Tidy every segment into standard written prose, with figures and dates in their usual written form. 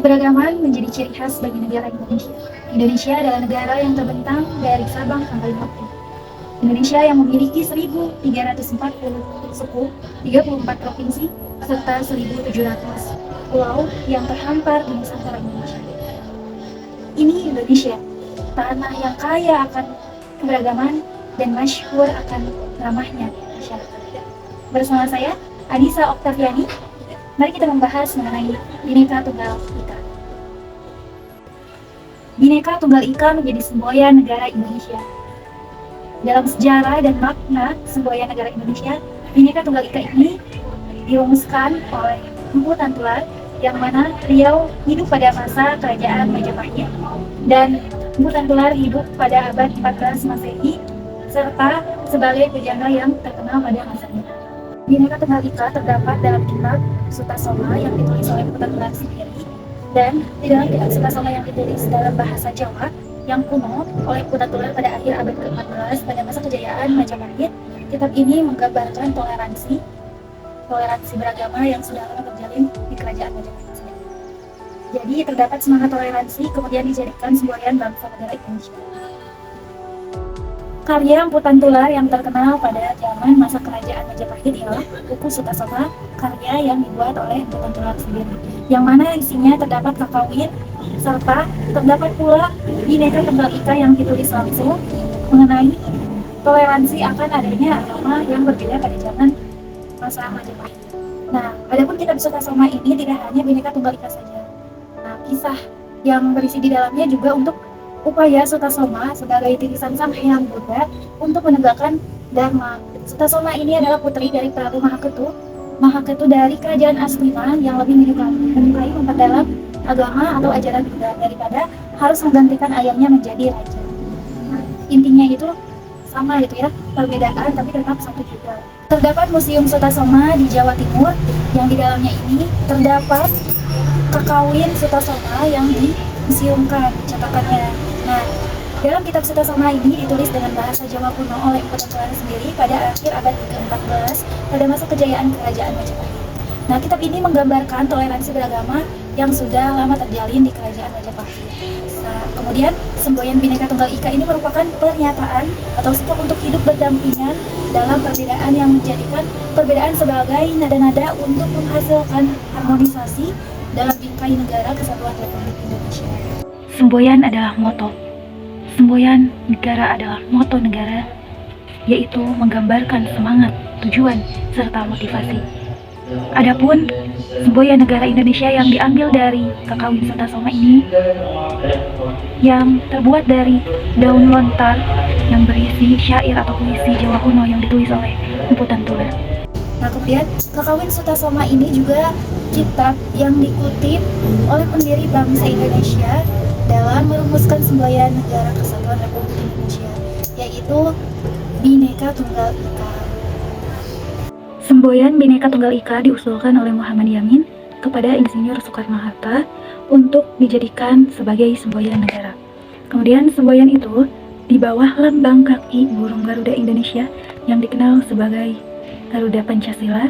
Keberagaman menjadi ciri khas bagi negara Indonesia. Indonesia adalah negara yang terbentang dari Sabang sampai Merauke. Indonesia yang memiliki 1.340 suku, 34 provinsi, serta 1.700 pulau yang terhampar di Nusantara Indonesia. Ini Indonesia, tanah yang kaya akan keberagaman dan masyhur akan ramahnya masyarakat. Bersama saya, Anissa Oktaviani, mari kita membahas mengenai Bhinneka Tunggal Ika. Bhinneka Tunggal Ika menjadi semboyan negara Indonesia. Dalam sejarah dan makna semboyan negara Indonesia, Bhinneka Tunggal Ika ini dirumuskan oleh Empu Tantulak, yang mana beliau hidup pada masa kerajaan Majapahit, dan Empu Tantulak hidup pada abad 14 Masehi, serta sebagai pujangga yang terkenal pada masanya. Bhinneka Tunggal Ika terdapat dalam kitab Sutasoma yang ditulis oleh Empu Tantulak sendiri, dan di dalam kitab Sutasoma yang ditulis dalam bahasa Jawa yang kuno oleh Empu Tantulak pada akhir abad ke-14 pada masa kejayaan Majapahit. Kitab ini menggambarkan toleransi beragama yang sudah lama terjalin di kerajaan Majapahit. Jadi terdapat semangat toleransi kemudian dijadikan semboyan bangsa negara Indonesia. Karya Empu Tantulak yang terkenal pada zaman masa kerajaan Majapahit ialah buku Sutasoma, karya yang dibuat oleh Empu Tantulak sendiri, yang mana isinya terdapat kakawin, serta terdapat pula Bhinneka Tunggal Ika yang ditulis langsung mengenai toleransi akan adanya agama yang berbeda pada zaman masa Majapahit. Nah, adapun kitab Sutasoma ini tidak hanya Bhinneka Tunggal Ika saja. Nah, kisah yang berisi di dalamnya juga untuk upaya Sutasoma sebagai titisan Sang Hyang Buddha untuk menegakkan Dharma. Sutasoma ini adalah putri dari Prabu Mahaketu dari kerajaan Astina yang lebih menyukai memperdalam agama atau ajaran Buddha daripada harus menggantikan ayahnya menjadi raja. Nah, intinya itu sama gitu ya, perbedaan tapi tetap satu juga. Terdapat Museum Sutasoma di Jawa Timur yang di dalamnya ini terdapat kakawin Sutasoma yang dimuseumkan cetakannya. Nah, dalam kitab Sutasoma ini ditulis dengan bahasa Jawa kuno oleh Empu Tantulak sendiri pada akhir abad ke-14 pada masa kejayaan kerajaan Majapahit. Nah, kitab ini menggambarkan toleransi beragama yang sudah lama terjalin di kerajaan Majapahit. Nah, kemudian semboyan Bhinneka Tunggal Ika ini merupakan pernyataan atau sikap untuk hidup berdampingan dalam perbedaan yang menjadikan perbedaan sebagai nada-nada untuk menghasilkan harmonisasi dalam bingkai negara kesatuan Republik Indonesia. Semboyan adalah moto. Semboyan negara adalah moto negara, yaitu menggambarkan semangat, tujuan, serta motivasi. Adapun semboyan negara Indonesia yang diambil dari kakawin Sutasoma ini yang terbuat dari daun lontar yang berisi syair atau puisi Jawa kuno yang ditulis oleh Empu Tantulak. Nah, kemudian kakawin Sutasoma ini juga kitab yang dikutip oleh pendiri bangsa Indonesia dalam merumuskan semboyan negara kesatuan Republik Indonesia, yaitu Bhinneka Tunggal Ika. Semboyan Bhinneka Tunggal Ika diusulkan oleh Muhammad Yamin kepada Insinyur Soekarno-Hatta untuk dijadikan sebagai semboyan negara. Kemudian semboyan itu di bawah lambang kaki burung Garuda Indonesia yang dikenal sebagai Garuda Pancasila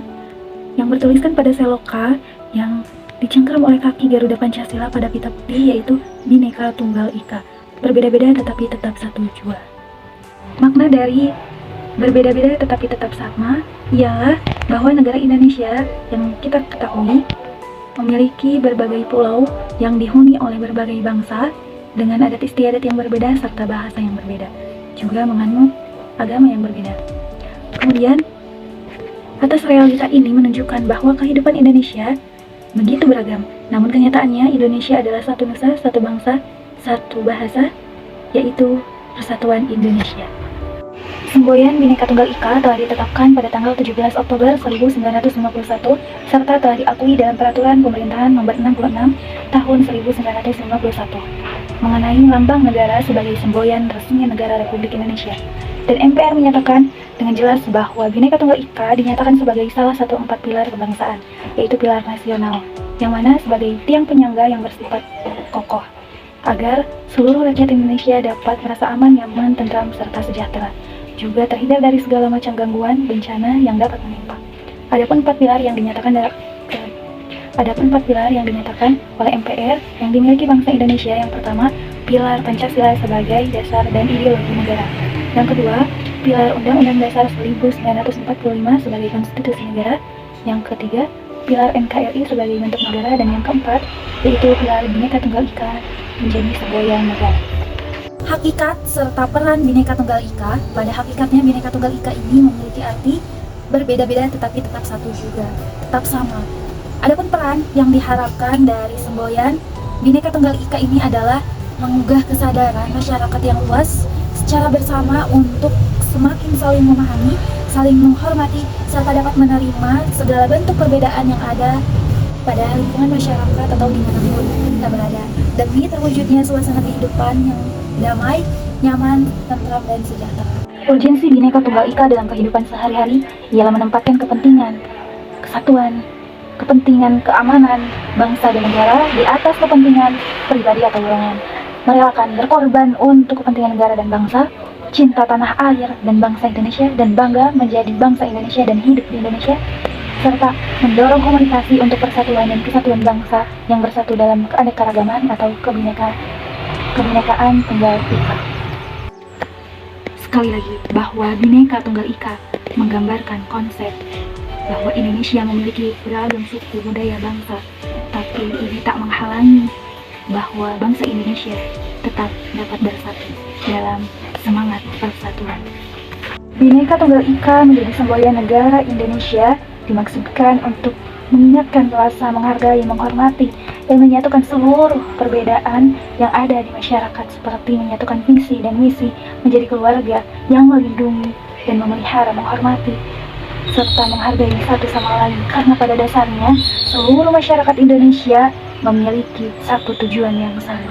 yang bertuliskan pada seloka yang dicengkeram oleh kaki Garuda Pancasila pada pita putih, yaitu Bhinneka Tunggal Ika. Berbeda-beda tetapi tetap satu jua. Makna dari berbeda-beda tetapi tetap sama ialah bahwa negara Indonesia yang kita ketahui memiliki berbagai pulau yang dihuni oleh berbagai bangsa dengan adat istiadat yang berbeda serta bahasa yang berbeda, juga menganut agama yang berbeda. Kemudian, atas realita ini menunjukkan bahwa kehidupan Indonesia begitu beragam, namun kenyataannya Indonesia adalah satu nusa, satu bangsa, satu bahasa, yaitu Persatuan Indonesia. Semboyan Bhinneka Tunggal Ika telah ditetapkan pada tanggal 17 Oktober 1951 serta telah diakui dalam Peraturan Pemerintahan Nomor 66 Tahun 1951 mengenai lambang negara sebagai semboyan resmi negara Republik Indonesia. Dan MPR menyatakan dengan jelas bahwa Bhinneka Tunggal Ika dinyatakan sebagai salah satu 4 pilar kebangsaan, yaitu pilar nasional, yang mana sebagai tiang penyangga yang bersifat kokoh, agar seluruh rakyat Indonesia dapat merasa aman, nyaman, tentram, serta sejahtera, juga terhindar dari segala macam gangguan, bencana yang dapat menimpa. Adapun 4 pilar yang dinyatakan Ada 4 pilar yang dinyatakan oleh MPR yang dimiliki bangsa Indonesia. Yang pertama, pilar Pancasila sebagai dasar dan ideologi negara. Yang kedua, pilar Undang-Undang Dasar 1945 sebagai konstitusi negara. Yang ketiga, pilar NKRI sebagai bentuk negara. Dan yang keempat, yaitu pilar Bhinneka Tunggal Ika menjadi semboyan negara. Hakikat serta peran Bhinneka Tunggal Ika. Pada hakikatnya Bhinneka Tunggal Ika ini memiliki arti berbeda-beda tetapi tetap satu juga, tetap sama. Adapun peran yang diharapkan dari semboyan Bhinneka Tunggal Ika ini adalah menggugah kesadaran masyarakat yang luas secara bersama untuk semakin saling memahami, saling menghormati, serta dapat menerima segala bentuk perbedaan yang ada pada lingkungan masyarakat atau dimanapun kita berada, demi terwujudnya suasana kehidupan yang damai, nyaman, tentram, dan sejahtera. Urgensi Bhinneka Tunggal Ika dalam kehidupan sehari-hari ialah menempatkan kepentingan kesatuan, kepentingan keamanan bangsa dan negara di atas kepentingan pribadi atau golongan, merelakan berkorban untuk kepentingan negara dan bangsa, cinta tanah air dan bangsa Indonesia, dan bangga menjadi bangsa Indonesia dan hidup di Indonesia, serta mendorong komunikasi untuk persatuan dan kesatuan bangsa yang bersatu dalam keanekaragaman atau kebinekaan Tunggal Ika. Sekali lagi, bahwa Bhinneka Tunggal Ika menggambarkan konsep bahwa Indonesia memiliki beragam suku, budaya, bangsa, tapi ini tak menghalangi bahwa bangsa Indonesia tetap dapat bersatu dalam semangat persatuan. Bhinneka Tunggal Ika menjadi semboyan negara Indonesia dimaksudkan untuk mengingatkan rasa menghargai, menghormati, dan menyatukan seluruh perbedaan yang ada di masyarakat, seperti menyatukan visi dan misi menjadi keluarga yang melindungi dan memelihara, menghormati, serta menghargai satu sama lain, karena pada dasarnya seluruh masyarakat Indonesia memiliki satu tujuan yang sama.